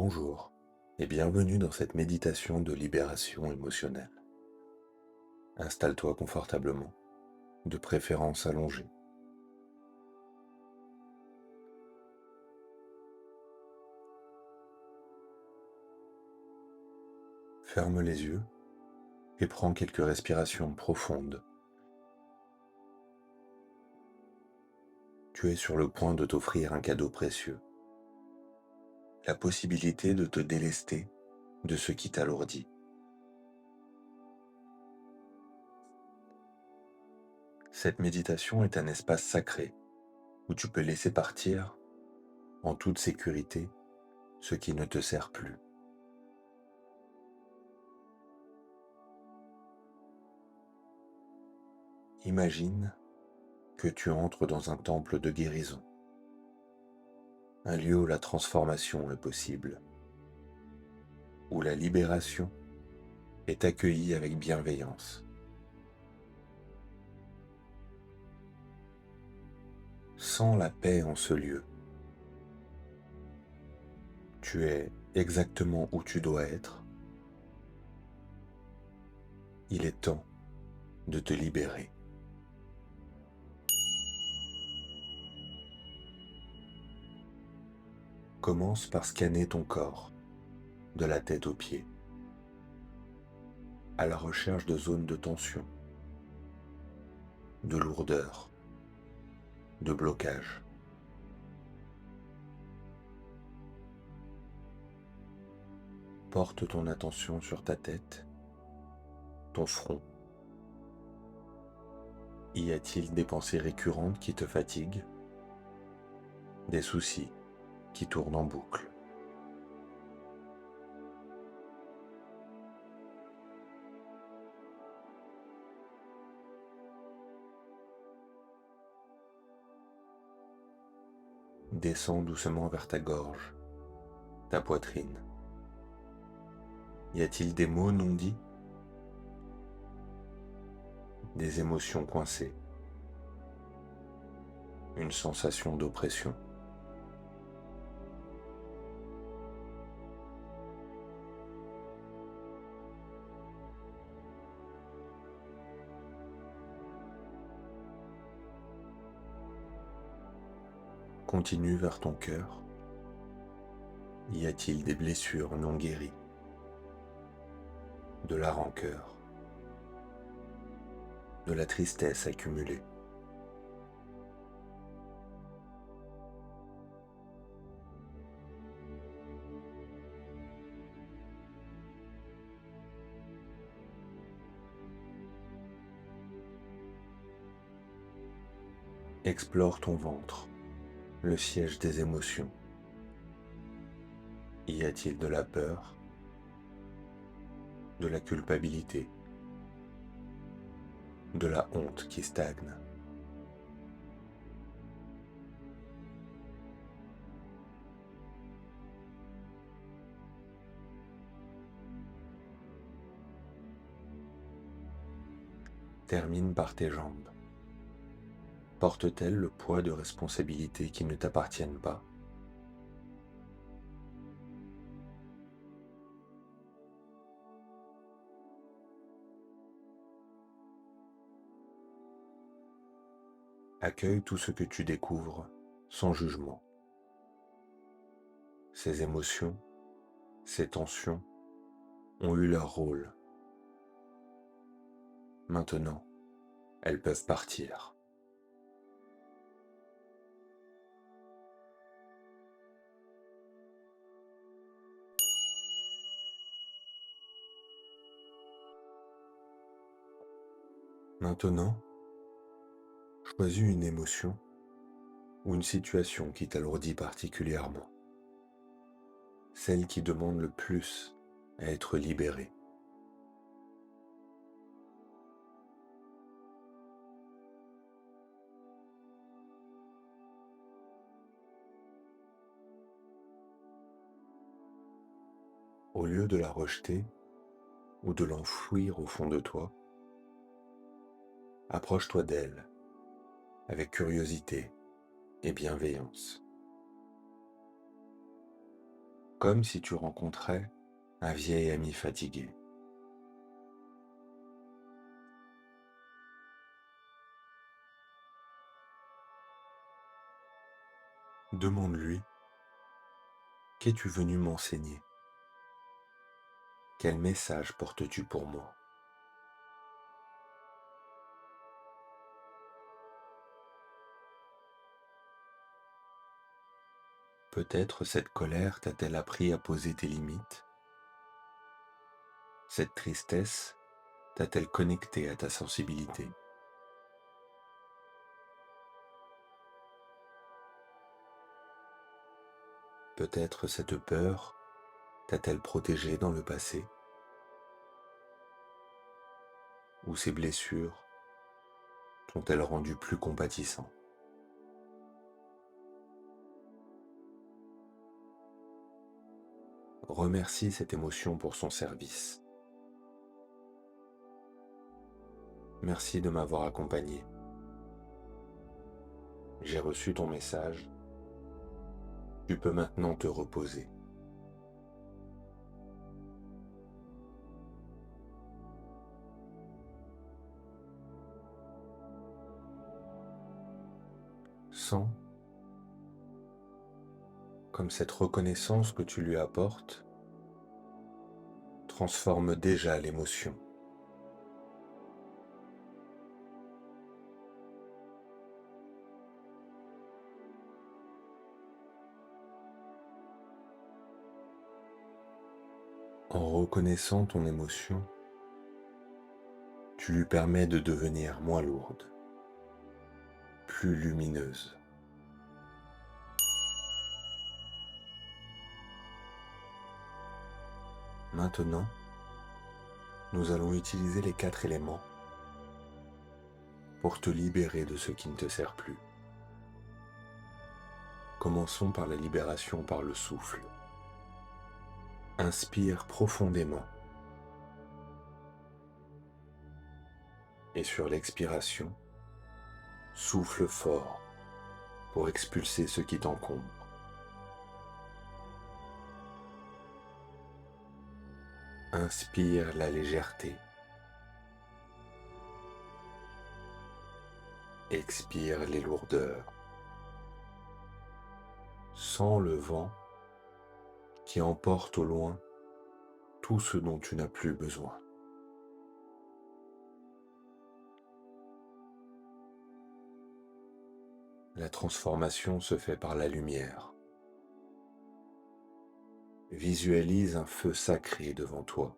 Bonjour et bienvenue dans cette méditation de libération émotionnelle. Installe-toi confortablement, de préférence allongé. Ferme les yeux et prends quelques respirations profondes. Tu es sur le point de t'offrir un cadeau précieux, la possibilité de te délester de ce qui t'alourdit. Cette méditation est un espace sacré où tu peux laisser partir, en toute sécurité, ce qui ne te sert plus. Imagine que tu entres dans un temple de guérison, un lieu où la transformation est possible, où la libération est accueillie avec bienveillance. Sens la paix en ce lieu. Tu es exactement où tu dois être. Il est temps de te libérer. Commence par scanner ton corps, de la tête aux pieds, à la recherche de zones de tension, de lourdeur, de blocage. Porte ton attention sur ta tête, ton front. Y a-t-il des pensées récurrentes qui te fatiguent? Des soucis qui tournent en boucle? Descends doucement vers ta gorge, ta poitrine. Y a-t-il des mots non dits? Des émotions coincées? Une sensation d'oppression? Continue vers ton cœur. Y a-t-il des blessures non guéries? De la rancœur? De la tristesse accumulée? Explore ton ventre, le siège des émotions. Y a-t-il de la peur? De la culpabilité? De la honte qui stagne? Termine par tes jambes. Portent-elles le poids de responsabilités qui ne t'appartiennent pas? Accueille tout ce que tu découvres sans jugement. Ces émotions, ces tensions ont eu leur rôle. Maintenant, elles peuvent partir. Maintenant, choisis une émotion ou une situation qui t'alourdit particulièrement, celle qui demande le plus à être libérée. Au lieu de la rejeter ou de l'enfouir au fond de toi, approche-toi d'elle avec curiosité et bienveillance. comme si tu rencontrais un vieil ami fatigué. Demande-lui, qu'es-tu venu m'enseigner? Quel message portes-tu pour moi? Peut-être cette colère t'a-t-elle appris à poser tes limites? Cette tristesse t'a-t-elle connecté à ta sensibilité? Peut-être cette peur t'a-t-elle protégé dans le passé? Ou ces blessures t'ont-elles rendu plus compatissant? Remercie cette émotion pour son service. Merci de m'avoir accompagné. J'ai reçu ton message. Tu peux maintenant te reposer. Sens comme cette reconnaissance que tu lui apportes transforme déjà l'émotion. En reconnaissant ton émotion, tu lui permets de devenir moins lourde, plus lumineuse. Maintenant, nous allons utiliser les 4 éléments pour te libérer de ce qui ne te sert plus. Commençons par la libération par le souffle. Inspire profondément et sur l'expiration, souffle fort pour expulser ce qui t'encombre. Inspire la légèreté. Expire les lourdeurs. Sens le vent qui emporte au loin tout ce dont tu n'as plus besoin. La transformation se fait par la lumière. Visualise un feu sacré devant toi.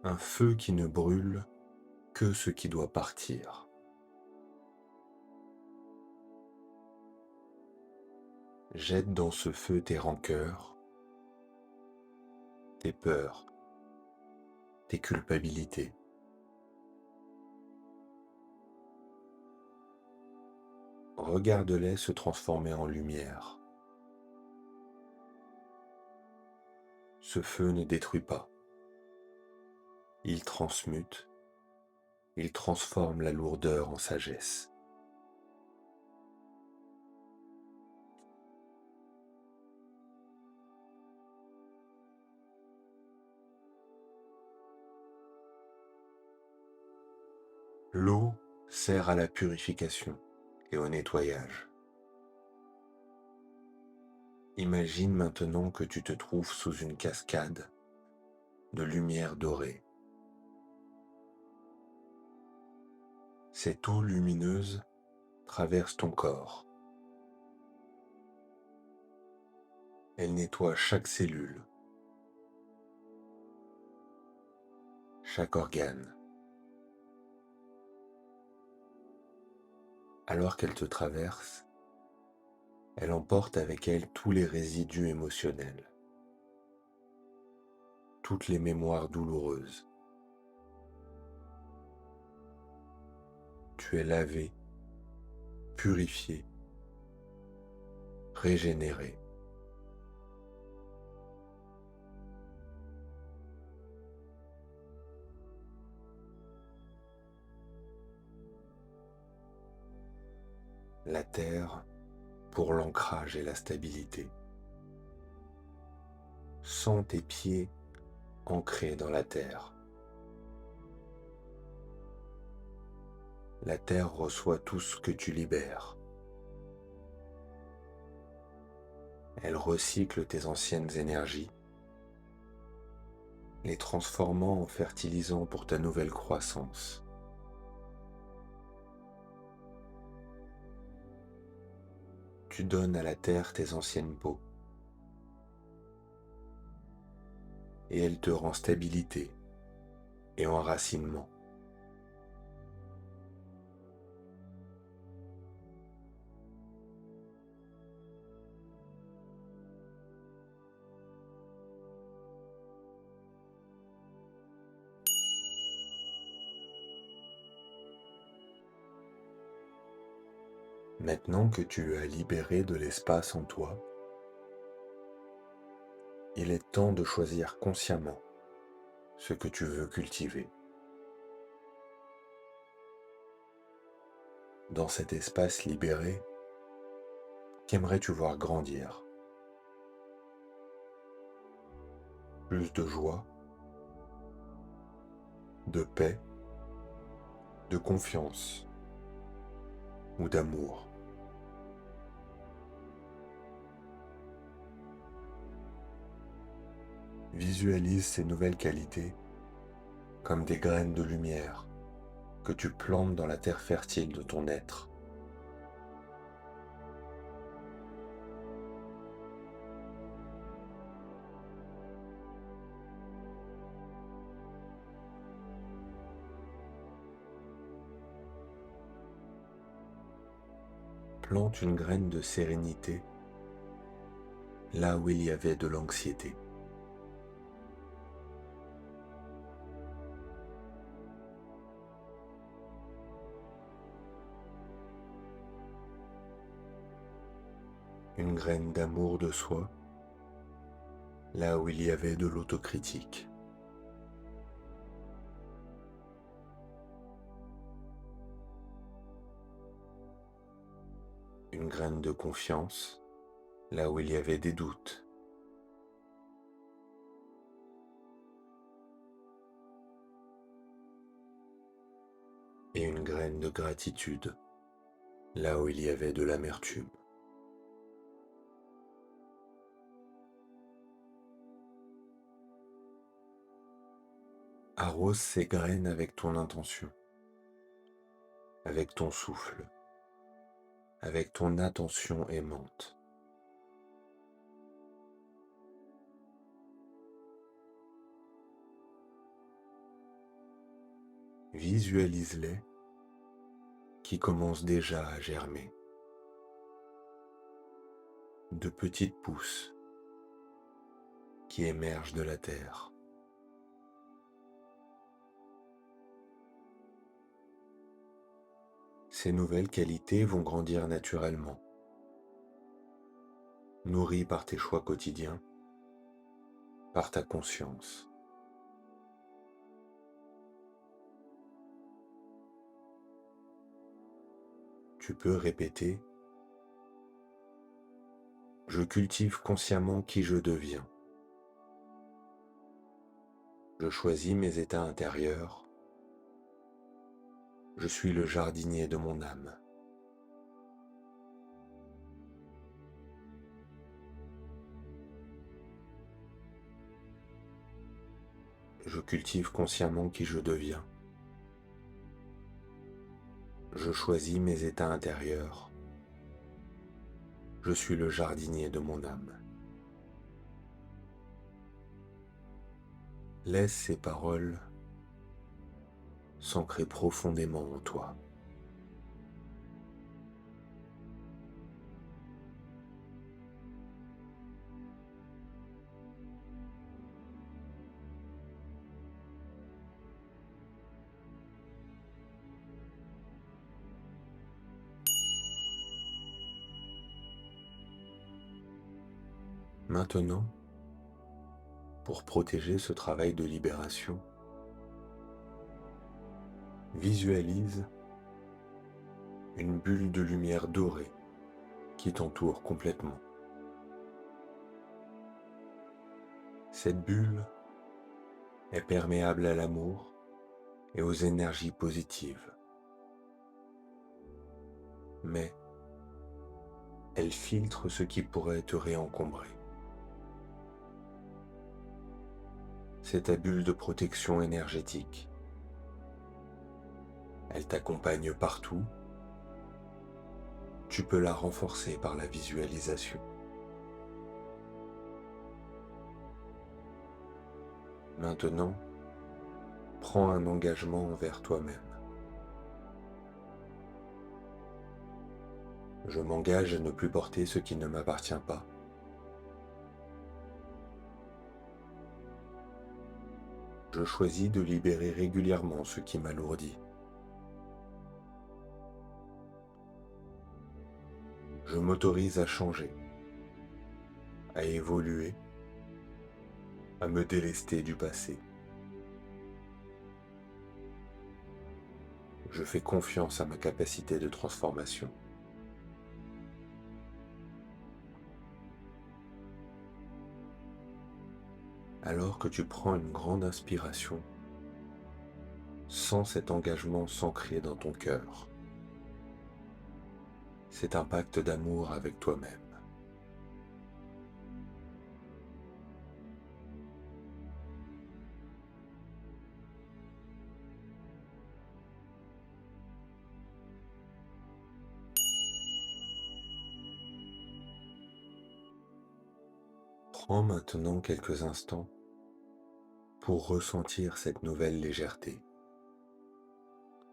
Un feu qui ne brûle que ce qui doit partir. Jette dans ce feu tes rancœurs, tes peurs, tes culpabilités. Regarde-les se transformer en lumière. Ce feu ne détruit pas. Il transmute, il transforme la lourdeur en sagesse. L'eau sert à la purification et au nettoyage. Imagine maintenant que tu te trouves sous une cascade de lumière dorée. Cette eau lumineuse traverse ton corps. Elle nettoie chaque cellule, chaque organe. Alors qu'elle te traverse, elle emporte avec elle tous les résidus émotionnels, toutes les mémoires douloureuses. Tu es lavé, purifié, régénéré. La terre pour l'ancrage et la stabilité. Sens tes pieds ancrés dans la terre. La terre reçoit tout ce que tu libères. Elle recycle tes anciennes énergies, les transformant en fertilisant pour ta nouvelle croissance. Tu donnes à la terre tes anciennes peaux et elle te rend stabilité et enracinement. Maintenant que tu as libéré de l'espace en toi, il est temps de choisir consciemment ce que tu veux cultiver. Dans cet espace libéré, qu'aimerais-tu voir grandir? Plus de joie, de paix, de confiance ou d'amour? Visualise ces nouvelles qualités comme des graines de lumière que tu plantes dans la terre fertile de ton être. Plante une graine de sérénité là où il y avait de l'anxiété. Une graine d'amour de soi là où il y avait de l'autocritique. Une graine de confiance là où il y avait des doutes. Et une graine de gratitude là où il y avait de l'amertume. Arrose ces graines avec ton intention, avec ton souffle, avec ton attention aimante. Visualise-les qui commencent déjà à germer. De petites pousses qui émergent de la terre. Ces nouvelles qualités vont grandir naturellement, nourries par tes choix quotidiens, par ta conscience. Tu peux répéter: je cultive consciemment qui je deviens. Je choisis mes états intérieurs. Je suis le jardinier de mon âme. Je cultive consciemment qui je deviens. Je choisis mes états intérieurs. Je suis le jardinier de mon âme. Laisse ces paroles s'ancrer profondément en toi. Maintenant, pour protéger ce travail de libération, visualise une bulle de lumière dorée qui t'entoure complètement. Cette bulle est perméable à l'amour et aux énergies positives, mais elle filtre ce qui pourrait te réencombrer. C'est ta bulle de protection énergétique. Elle t'accompagne partout. Tu peux la renforcer par la visualisation. Maintenant, prends un engagement envers toi-même. Je m'engage à ne plus porter ce qui ne m'appartient pas. Je choisis de libérer régulièrement ce qui m'alourdit. Je m'autorise à changer, à évoluer, à me délester du passé. Je fais confiance à ma capacité de transformation. Alors que tu prends une grande inspiration, sens cet engagement s'ancrer dans ton cœur. C'est un pacte d'amour avec toi-même. Prends maintenant quelques instants pour ressentir cette nouvelle légèreté,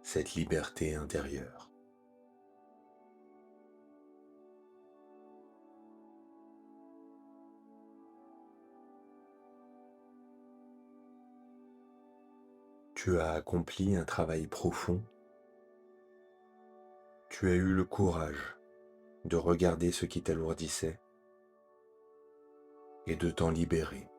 cette liberté intérieure. Tu as accompli un travail profond. Tu as eu le courage de regarder ce qui t'alourdissait et de t'en libérer.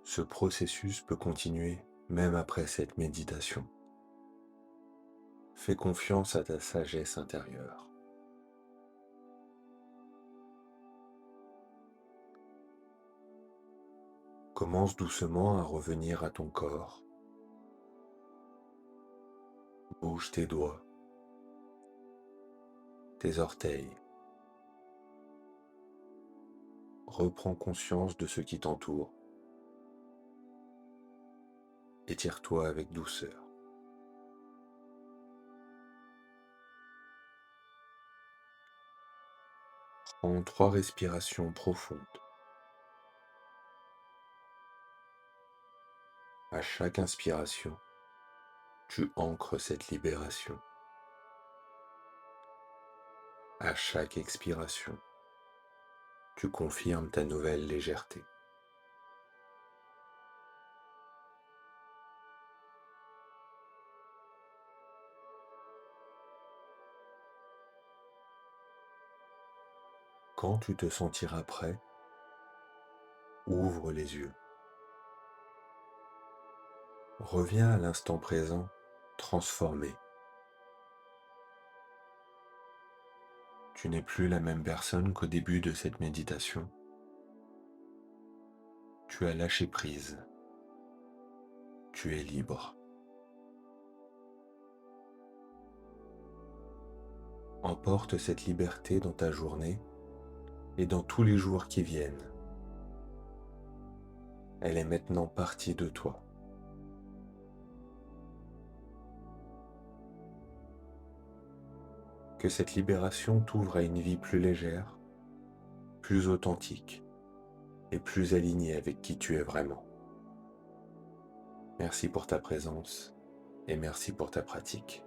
Ce processus peut continuer même après cette méditation. Fais confiance à ta sagesse intérieure. Commence doucement à revenir à ton corps. Bouge tes doigts, tes orteils. Reprends conscience de ce qui t'entoure. Étire-toi avec douceur. Prends 3 respirations profondes. À chaque inspiration, tu ancres cette libération. À chaque expiration, tu confirmes ta nouvelle légèreté. Quand tu te sentiras prêt, ouvre les yeux. Reviens à l'instant présent, transformé. Tu n'es plus la même personne qu'au début de cette méditation. Tu as lâché prise. Tu es libre. Emporte cette liberté dans ta journée et dans tous les jours qui viennent. Elle est maintenant partie de toi. Que cette libération t'ouvre à une vie plus légère, plus authentique et plus alignée avec qui tu es vraiment. Merci pour ta présence et merci pour ta pratique.